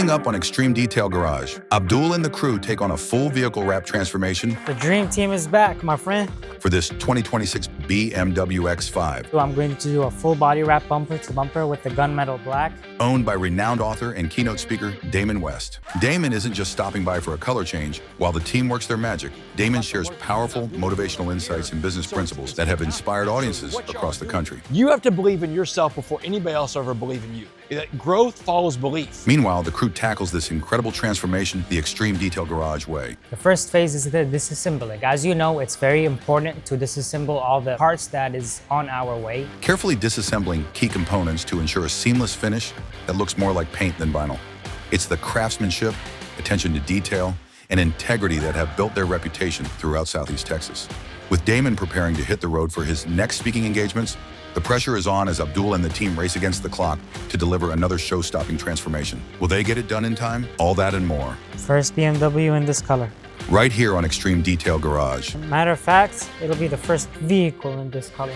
Coming up on Extreme Detail Garage, Abdul and the crew take on a full vehicle wrap transformation. The dream team is back, my friend. For this 2026 BMW X5. So I'm going to do a full body wrap bumper to bumper with the gunmetal black. Owned by renowned author and keynote speaker, Damon West. Damon isn't just stopping by for a color change. While the team works their magic, Damon shares powerful motivational insights and business principles that have inspired audiences across the country. You have to believe in yourself before anybody else ever believe in you. Growth follows belief. Meanwhile, the crew tackles this incredible transformation the Extreme Detail Garage way. The first phase is the disassembling. As you know, it's very important to disassemble all the parts that is on our way. Carefully disassembling key components to ensure a seamless finish that looks more like paint than vinyl. It's the craftsmanship, attention to detail, and integrity that have built their reputation throughout Southeast Texas. With Damon preparing to hit the road for his next speaking engagements, the pressure is on as Abdul and the team race against the clock to deliver another show-stopping transformation. Will they get it done in time? All that and more. First BMW in this color. Right here on Extreme Detail Garage. Matter of fact, it'll be the first vehicle in this color.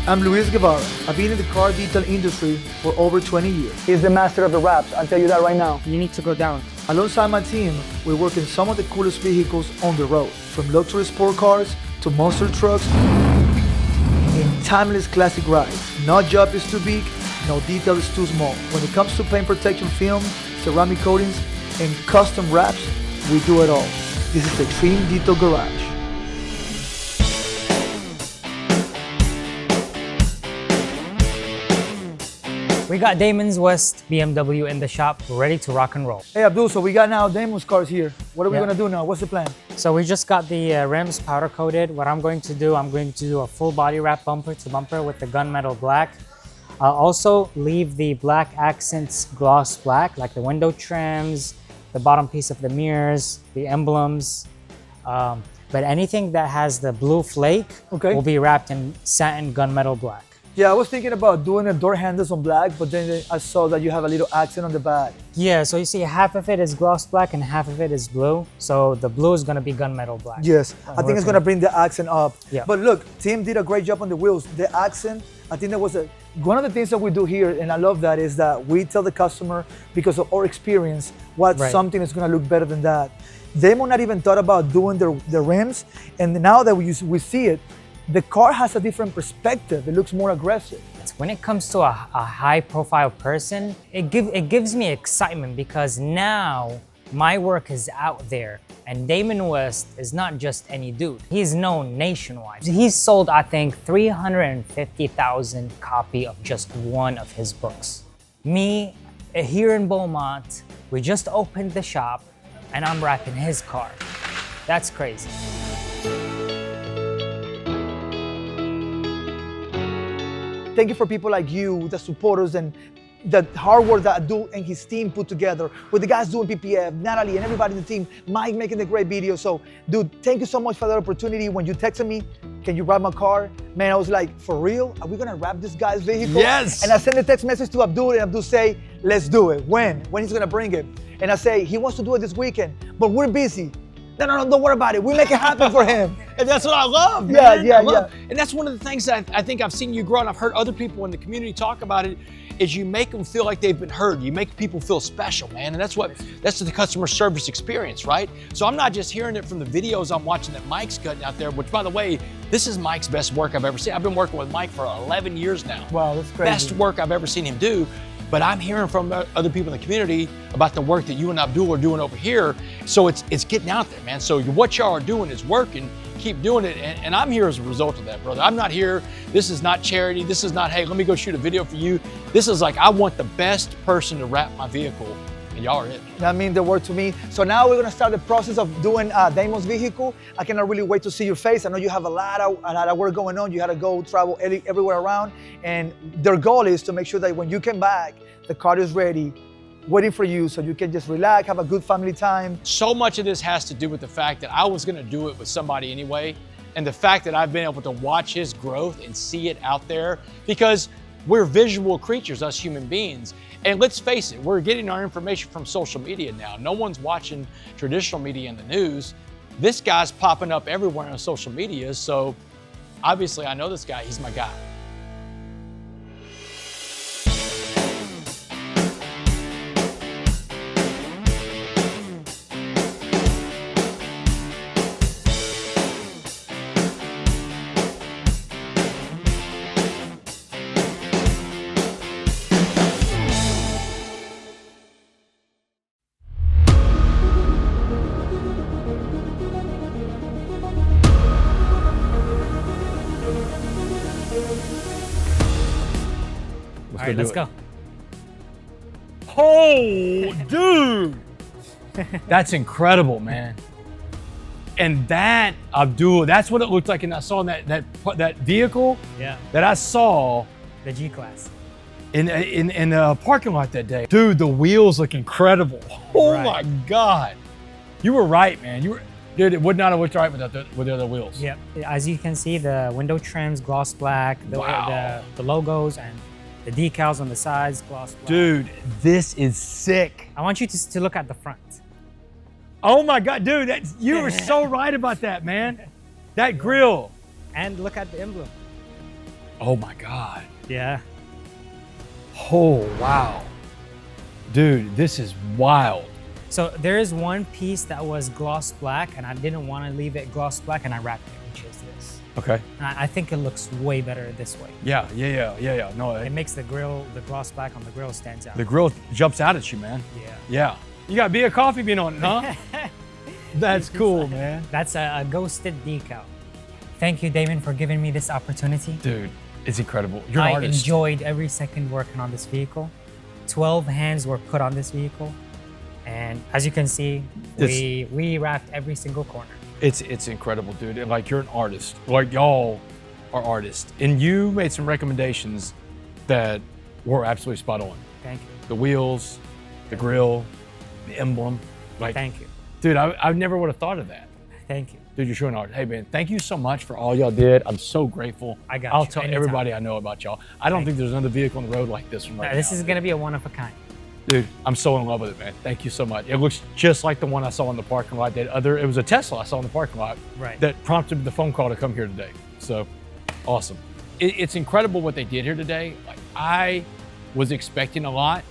I'm Luis Guevara. I've been in the car detail industry for over 20 years. He's the master of the wraps, I'll tell you that right now. You need to go down. Alongside my team, we work in some of the coolest vehicles on the road, from luxury sport cars to monster trucks and timeless classic rides. No job is too big, no detail is too small. When it comes to paint protection film, ceramic coatings, and custom wraps, we do it all. This is Extreme Detail Garage. We got Damon West BMW in the shop, ready to rock and roll. Hey Abdul, so we got now Damon's cars here. What are we gonna do now? What's the plan? So we just got the rims powder coated. What I'm going to do a full body wrap bumper to bumper with the gunmetal black. I'll also leave the black accents gloss black, like the window trims, the bottom piece of the mirrors, the emblems. But anything that has the blue flake will be wrapped in satin gunmetal black. Yeah, I was thinking about doing the door handles on black, but then I saw that you have a little accent on the back. Yeah, so you see half of it is gloss black and half of it is blue. So the blue is gonna be gunmetal black. Yes, I think it's gonna bring the accent up. Yeah. But look, Tim did a great job on the wheels. The accent, I think that was one of the things that we do here, and I love that, is that we tell the customer, because of our experience, what something is gonna look better than that. They might not even thought about doing the rims, and now that we see it, the car has a different perspective. It looks more aggressive. When it comes to a high-profile person, it gives me excitement because now my work is out there, and Damon West is not just any dude. He's known nationwide. He's sold, I think, 350,000 copies of just one of his books. Me, here in Beaumont, we just opened the shop, and I'm wrapping his car. That's crazy. Thank you for people like you, the supporters, and the hard work that Abdul and his team put together with the guys doing PPF, Natalie, and everybody in the team, Mike making the great video. So, dude, thank you so much for that opportunity. When you texted me, can you wrap my car? Man, I was like, for real? Are we gonna wrap this guy's vehicle? Yes! And I sent a text message to Abdul, and Abdul say, let's do it. When? When he's gonna bring it? And I say, he wants to do it this weekend, but we're busy. No, don't worry about it. We make it happen for him. And that's what I love, man. Yeah. And that's one of the things that I think I've seen you grow, and I've heard other people in the community talk about it, is you make them feel like they've been heard. You make people feel special, man. And that's the customer service experience, right? So I'm not just hearing it from the videos I'm watching that Mike's cutting out there, which, by the way, this is Mike's best work I've ever seen. I've been working with Mike for 11 years now. Wow, that's crazy. Best work I've ever seen him do. But I'm hearing from other people in the community about the work that you and Abdul are doing over here. So it's getting out there, man. So what y'all are doing is working. Keep doing it. And I'm here as a result of that, brother. I'm not here. This is not charity. This is not, hey, let me go shoot a video for you. This is like, I want the best person to wrap my vehicle. And y'all are it. That means the word to me. So now we're gonna start the process of doing Damon's vehicle. I cannot really wait to see your face. I know you have a lot of work going on. You had to go travel everywhere around. And their goal is to make sure that when you come back, the car is ready, waiting for you, so you can just relax, have a good family time. So much of this has to do with the fact that I was gonna do it with somebody anyway. And the fact that I've been able to watch his growth and see it out there, because we're visual creatures, us human beings. And let's face it, we're getting our information from social media now. No one's watching traditional media in the news. This guy's popping up everywhere on social media, so obviously I know this guy, he's my guy. right, let's go. Oh, dude. That's incredible, man. And that, Abdul, that's what it looked like. And I saw that vehicle that I saw. The G-Class. In the parking lot that day. Dude, the wheels look incredible. Oh my God. You were right, man. Dude, it would not have looked right with the other wheels. Yep. As you can see, the window trims, gloss black, the logos and the decals on the sides, gloss black. Dude, this is sick. I want you to look at the front. Oh my God, dude, you were so right about that, man. That grill. And look at the emblem. Oh my God. Yeah. Oh, wow. Dude, this is wild. So there is one piece that was gloss black and I didn't want to leave it gloss black and I wrapped it, which is this. Okay. And I think it looks way better this way. Yeah. No, It makes the gloss black on the grill stands out. The grill jumps out at you, man. Yeah. You got Be a Coffee Bean on it, huh? That's cool, man. That's a ghosted decal. Thank you, Damon, for giving me this opportunity. Dude, it's incredible. You're an artist. I enjoyed every second working on this vehicle. 12 hands were put on this vehicle. And as you can see, we wrapped every single corner. It's incredible, dude. And like, you're an artist. Like, y'all are artists. And you made some recommendations that were absolutely spot on. Thank you. The wheels, the grill, the emblem. Like, thank you. Dude, I never would have thought of that. Thank you. Dude, you're showing art. Hey, man, thank you so much for all y'all did. I'm so grateful. I'll tell everybody I know about y'all. I don't think there's another vehicle on the road like this one right now. This is going to be a one of a kind. Dude, I'm so in love with it, man. Thank you so much. It looks just like the one I saw in the parking lot. It was a Tesla I saw in the parking lot that prompted the phone call to come here today. So, awesome. It's incredible what they did here today. Like, I was expecting a lot,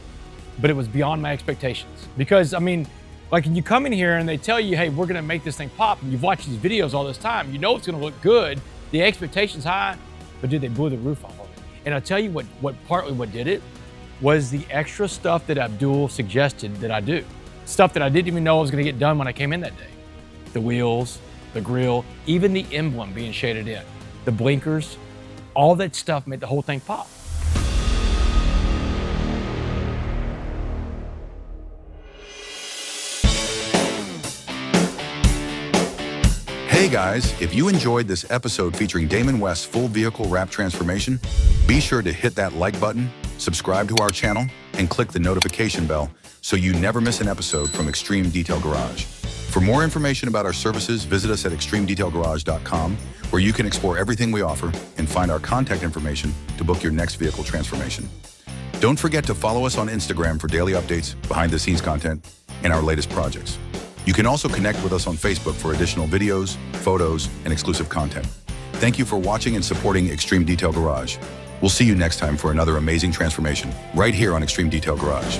but it was beyond my expectations. Because, I mean, like, you come in here and they tell you, hey, we're gonna make this thing pop, and you've watched these videos all this time, you know it's gonna look good, the expectation's high, but dude, they blew the roof off of it. And I'll tell you what did it was the extra stuff that Abdul suggested that I do. Stuff that I didn't even know I was gonna get done when I came in that day. The wheels, the grill, even the emblem being shaded in, the blinkers, all that stuff made the whole thing pop. Hey guys, if you enjoyed this episode featuring Damon West's full vehicle wrap transformation, be sure to hit that like button, subscribe to our channel, and click the notification bell so you never miss an episode from Extreme Detail Garage. For more information about our services, visit us at extremedetailgarage.com, where you can explore everything we offer and find our contact information to book your next vehicle transformation. Don't forget to follow us on Instagram for daily updates, behind-the-scenes content, and our latest projects. You can also connect with us on Facebook for additional videos, photos, and exclusive content. Thank you for watching and supporting Extreme Detail Garage. We'll see you next time for another amazing transformation right here on Extreme Detail Garage.